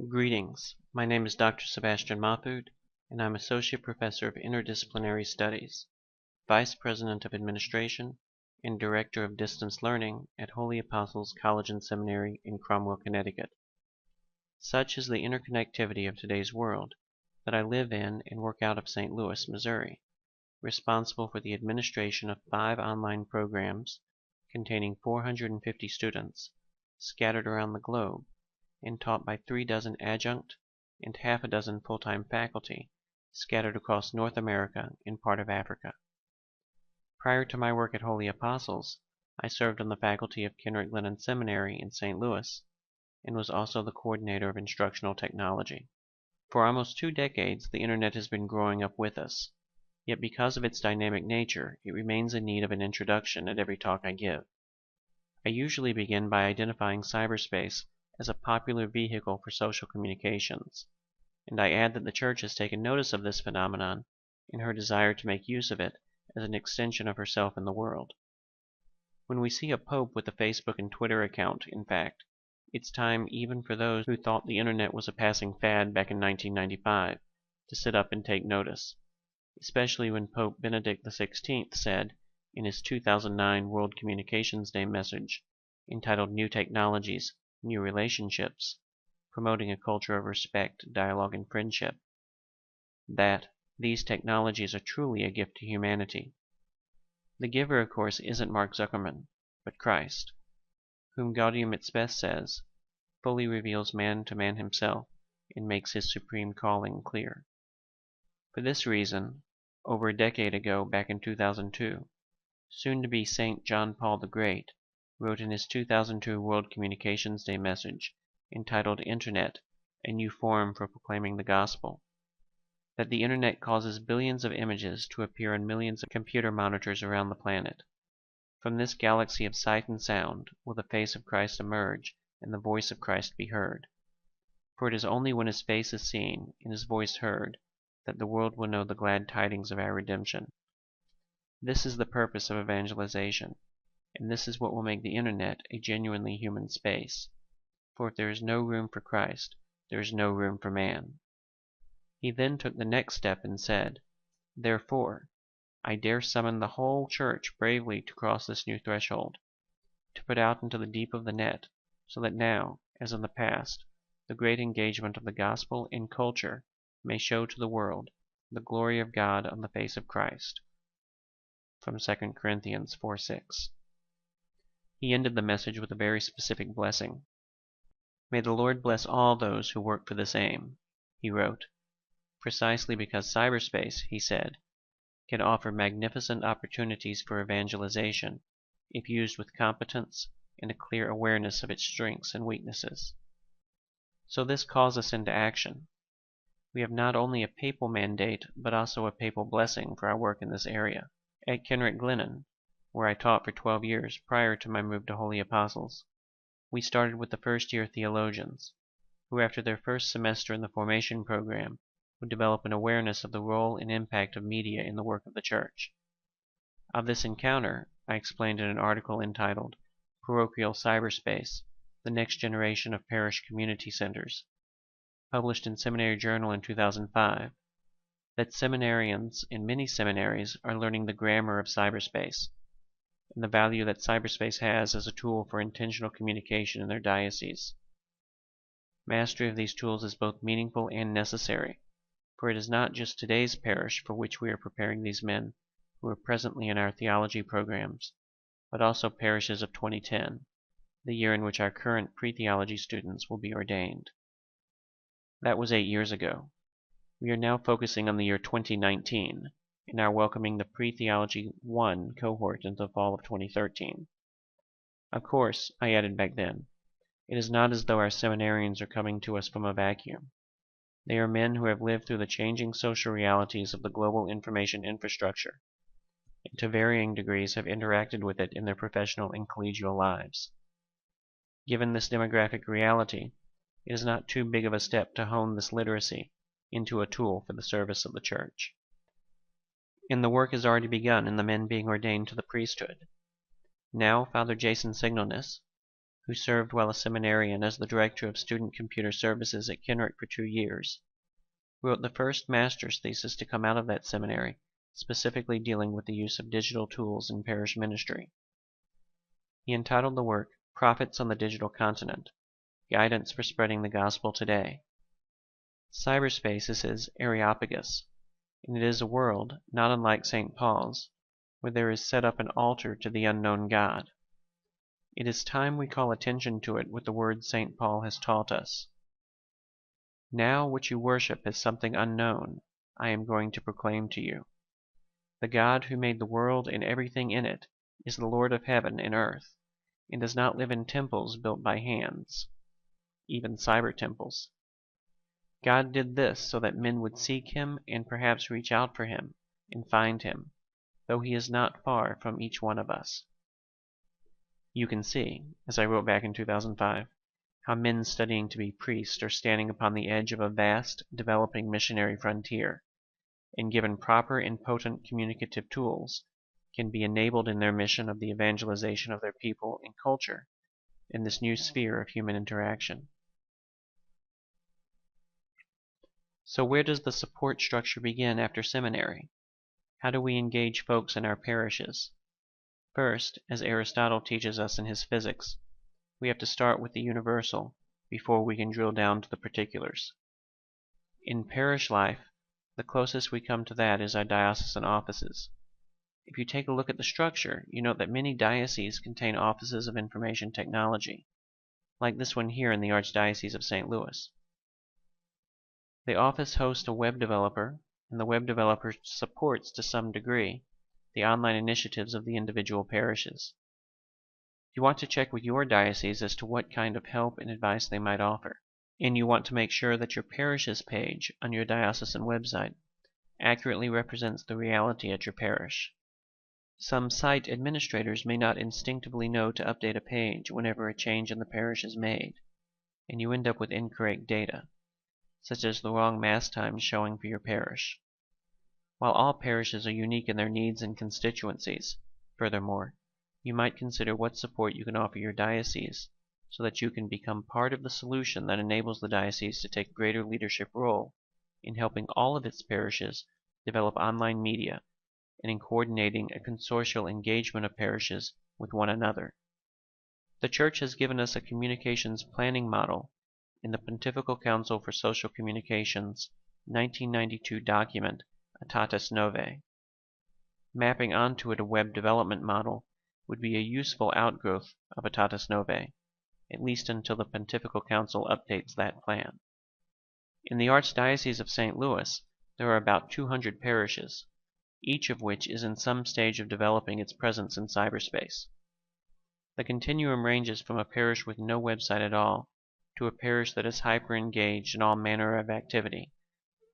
Greetings. My name is Dr. Sebastian Mahfood, and I'm Associate Professor of Interdisciplinary Studies, Vice President of Administration, and Director of Distance Learning at Holy Apostles College and Seminary in Cromwell, Connecticut. Such is the interconnectivity of today's world that I live in and work out of St. Louis, Missouri, responsible for the administration of 5 online programs containing 450 students scattered around the globe and taught by 3 dozen adjunct and half a dozen full-time faculty scattered across North America and part of Africa. Prior to my work at Holy Apostles, I served on the faculty of Kenrick Glennon Seminary in St. Louis and was also the coordinator of instructional technology. For almost 2 decades, the Internet has been growing up with us, yet because of its dynamic nature, it remains in need of an introduction at every talk I give. I usually begin by identifying cyberspace as a popular vehicle for social communications, and I add that the Church has taken notice of this phenomenon in her desire to make use of it as an extension of herself in the world. When we see a Pope with a Facebook and Twitter account, in fact, it's time even for those who thought the Internet was a passing fad back in 1995 to sit up and take notice, especially when Pope Benedict XVI said in his 2009 World Communications Day message, entitled New Technologies, New Relationships, promoting a culture of respect, dialogue, and friendship, that these technologies are truly a gift to humanity. The giver, of course, isn't Mark Zuckerman, but Christ, whom Gaudium et Spes says, fully reveals man to man himself and makes his supreme calling clear. For this reason, over a decade ago, back in 2002, soon-to-be Saint John Paul the Great wrote in his 2002 World Communications Day message, entitled Internet, a New Forum for Proclaiming the Gospel, that the Internet causes billions of images to appear on millions of computer monitors around the planet. From this galaxy of sight and sound will the face of Christ emerge and the voice of Christ be heard. For it is only when his face is seen and his voice heard that the world will know the glad tidings of our redemption. This is the purpose of evangelization, and this is what will make the Internet a genuinely human space. For if there is no room for Christ, there is no room for man. He then took the next step and said, "Therefore, I dare summon the whole Church bravely to cross this new threshold, to put out into the deep of the net, so that now, as in the past, the great engagement of the gospel in culture may show to the world the glory of God on the face of Christ." From 2 Corinthians 4:6. He ended the message with a very specific blessing. "May the Lord bless all those who work for this aim," he wrote, precisely because cyberspace, he said, can offer magnificent opportunities for evangelization if used with competence and a clear awareness of its strengths and weaknesses. So this calls us into action. We have not only a papal mandate, but also a papal blessing for our work in this area. At Kenrick Glennon, where I taught for 12 years prior to my move to Holy Apostles, we started with the first-year theologians, who after their first semester in the formation program would develop an awareness of the role and impact of media in the work of the Church. Of this encounter, I explained in an article entitled Parochial Cyberspace, the Next Generation of Parish Community Centers, published in Seminary Journal in 2005, that seminarians in many seminaries are learning the grammar of cyberspace, and the value that cyberspace has as a tool for intentional communication in their dioceses. Mastery of these tools is both meaningful and necessary, for it is not just today's parish for which we are preparing these men who are presently in our theology programs, but also parishes of 2010, the year in which our current pre-theology students will be ordained. That was 8 years ago. We are now focusing on the year 2019 and are welcoming the Pre-Theology 1 cohort into the fall of 2013. Of course, I added back then, it is not as though our seminarians are coming to us from a vacuum. They are men who have lived through the changing social realities of the global information infrastructure, and to varying degrees have interacted with it in their professional and collegial lives. Given this demographic reality, it is not too big of a step to hone this literacy into a tool for the service of the Church. And the work has already begun in the men being ordained to the priesthood. Now Father Jason Signalness, who served while a seminarian as the director of student computer services at Kenrick for 2 years, wrote the first master's thesis to come out of that seminary, specifically dealing with the use of digital tools in parish ministry. He entitled the work Prophets on the Digital Continent, Guidance for Spreading the Gospel Today. Cyberspace is his Areopagus, and it is a world, not unlike St. Paul's, where there is set up an altar to the unknown God. It is time we call attention to it with the words St. Paul has taught us. Now what you worship as something unknown, I am going to proclaim to you. The God who made the world and everything in it is the Lord of heaven and earth, and does not live in temples built by hands, even cyber temples. God did this so that men would seek him and perhaps reach out for him and find him, though he is not far from each one of us. You can see, as I wrote back in 2005, how men studying to be priests are standing upon the edge of a vast, developing missionary frontier, and given proper and potent communicative tools, can be enabled in their mission of the evangelization of their people and culture in this new sphere of human interaction. So where does the support structure begin after seminary? How do we engage folks in our parishes? First, as Aristotle teaches us in his Physics, we have to start with the universal before we can drill down to the particulars. In parish life, the closest we come to that is our diocesan offices. If you take a look at the structure, you note that many dioceses contain offices of information technology, like this one here in the Archdiocese of St. Louis. The office hosts a web developer, and the web developer supports, to some degree, the online initiatives of the individual parishes. You want to check with your diocese as to what kind of help and advice they might offer, and you want to make sure that your parish's page on your diocesan website accurately represents the reality at your parish. Some site administrators may not instinctively know to update a page whenever a change in the parish is made, and you end up with incorrect data, such as the wrong Mass times showing for your parish. While all parishes are unique in their needs and constituencies, furthermore, you might consider what support you can offer your diocese so that you can become part of the solution that enables the diocese to take a greater leadership role in helping all of its parishes develop online media and in coordinating a consortial engagement of parishes with one another. The Church has given us a communications planning model in the Pontifical Council for Social Communications 1992 document, Aetatis Novae. Mapping onto it a web development model would be a useful outgrowth of Aetatis Novae, at least until the Pontifical Council updates that plan. In the Archdiocese of St. Louis, there are about 200 parishes, each of which is in some stage of developing its presence in cyberspace. The continuum ranges from a parish with no website at all to a parish that is hyper-engaged in all manner of activity,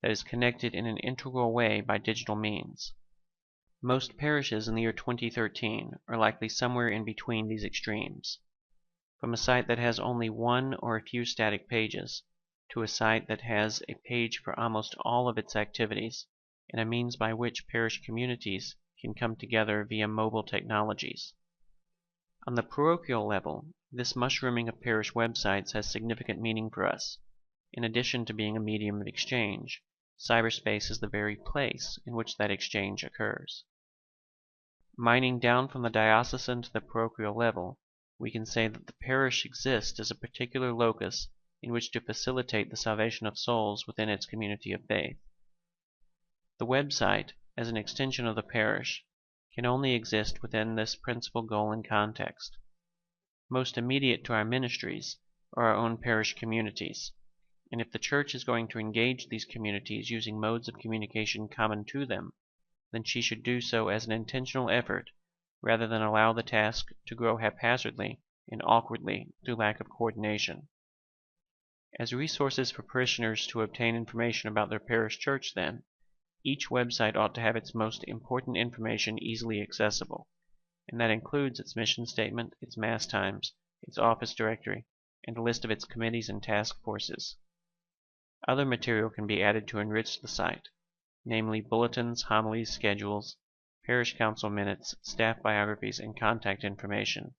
that is connected in an integral way by digital means. Most parishes in the year 2013 are likely somewhere in between these extremes, from a site that has only one or a few static pages to a site that has a page for almost all of its activities and a means by which parish communities can come together via mobile technologies. On the parochial level, this mushrooming of parish websites has significant meaning for us. In addition to being a medium of exchange, cyberspace is the very place in which that exchange occurs. Mining down from the diocesan to the parochial level, we can say that the parish exists as a particular locus in which to facilitate the salvation of souls within its community of faith. The website, as an extension of the parish, can only exist within this principal goal and context. Most immediate to our ministries are our own parish communities, and if the Church is going to engage these communities using modes of communication common to them, then she should do so as an intentional effort rather than allow the task to grow haphazardly and awkwardly through lack of coordination. As resources for parishioners to obtain information about their parish church, then, each website ought to have its most important information easily accessible, and that includes its mission statement, its Mass times, its office directory, and a list of its committees and task forces. Other material can be added to enrich the site, namely bulletins, homilies, schedules, parish council minutes, staff biographies, and contact information,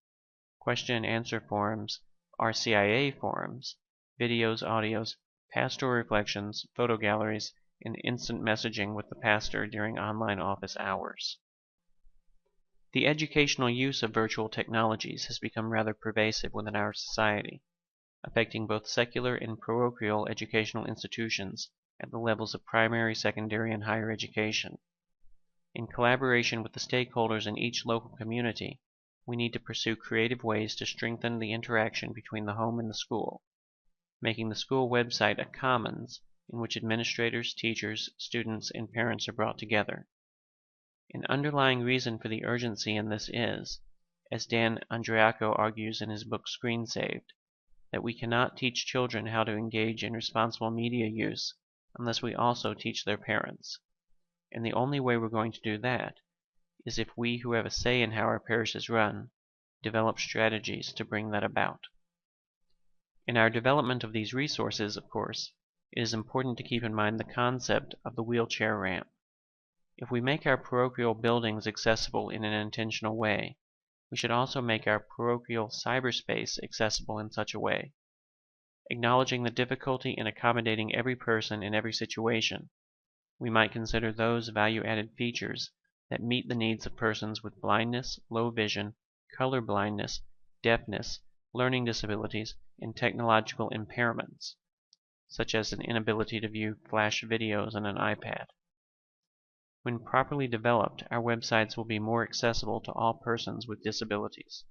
question and answer forums, RCIA forums, videos, audios, pastoral reflections, photo galleries, and instant messaging with the pastor during online office hours. The educational use of virtual technologies has become rather pervasive within our society, affecting both secular and parochial educational institutions at the levels of primary, secondary, and higher education. In collaboration with the stakeholders in each local community, we need to pursue creative ways to strengthen the interaction between the home and the school, making the school website a commons in which administrators, teachers, students, and parents are brought together. An underlying reason for the urgency in this is, as Dan Andriaco argues in his book Screen Saved, that we cannot teach children how to engage in responsible media use unless we also teach their parents. And the only way we're going to do that is if we who have a say in how our parish is run develop strategies to bring that about. In our development of these resources, of course, it is important to keep in mind the concept of the wheelchair ramp. If we make our parochial buildings accessible in an intentional way, we should also make our parochial cyberspace accessible in such a way. Acknowledging the difficulty in accommodating every person in every situation, we might consider those value-added features that meet the needs of persons with blindness, low vision, color blindness, deafness, learning disabilities, and technological impairments, such as an inability to view flash videos on an iPad. When properly developed, our websites will be more accessible to all persons with disabilities.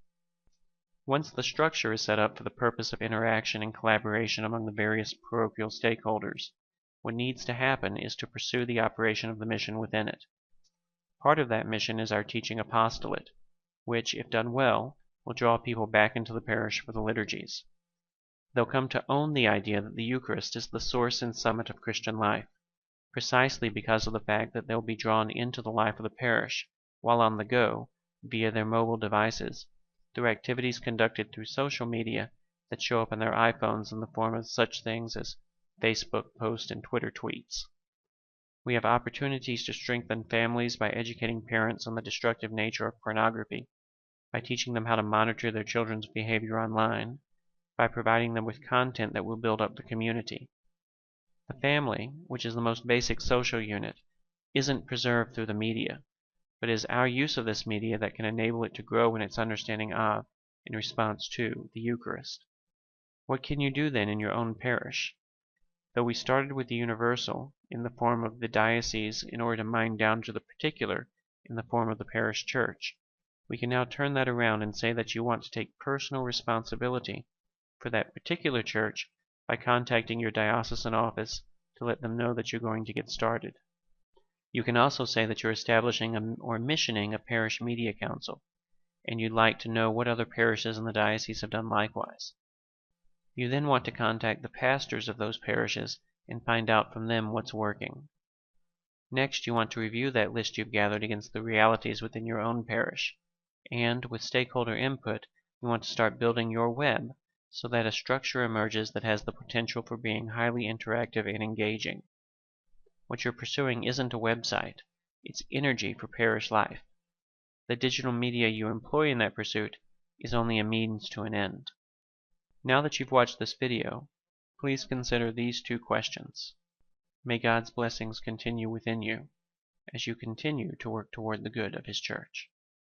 Once the structure is set up for the purpose of interaction and collaboration among the various parochial stakeholders, what needs to happen is to pursue the operation of the mission within it. Part of that mission is our teaching apostolate, which, if done well, will draw people back into the parish for the liturgies. They'll come to own the idea that the Eucharist is the source and summit of Christian life, precisely because of the fact that they'll be drawn into the life of the parish while on the go via their mobile devices, through activities conducted through social media that show up on their iPhones in the form of such things as Facebook posts and Twitter tweets. We have opportunities to strengthen families by educating parents on the destructive nature of pornography, by teaching them how to monitor their children's behavior online, by providing them with content that will build up the community. The family, which is the most basic social unit, isn't preserved through the media, but is our use of this media that can enable it to grow in its understanding of, in response to, the Eucharist. What can you do then in your own parish? Though we started with the universal in the form of the diocese in order to mine down to the particular in the form of the parish church, we can now turn that around and say that you want to take personal responsibility for that particular church by contacting your diocesan office to let them know that you're going to get started. You can also say that you're establishing or missioning a parish media council, and you'd like to know what other parishes in the diocese have done likewise. You then want to contact the pastors of those parishes and find out from them what's working. Next, you want to review that list you've gathered against the realities within your own parish, and, with stakeholder input, you want to start building your web so that a structure emerges that has the potential for being highly interactive and engaging. What you're pursuing isn't a website, it's energy for parish life. The digital media you employ in that pursuit is only a means to an end. Now that you've watched this video, please consider these two questions. May God's blessings continue within you as you continue to work toward the good of His Church.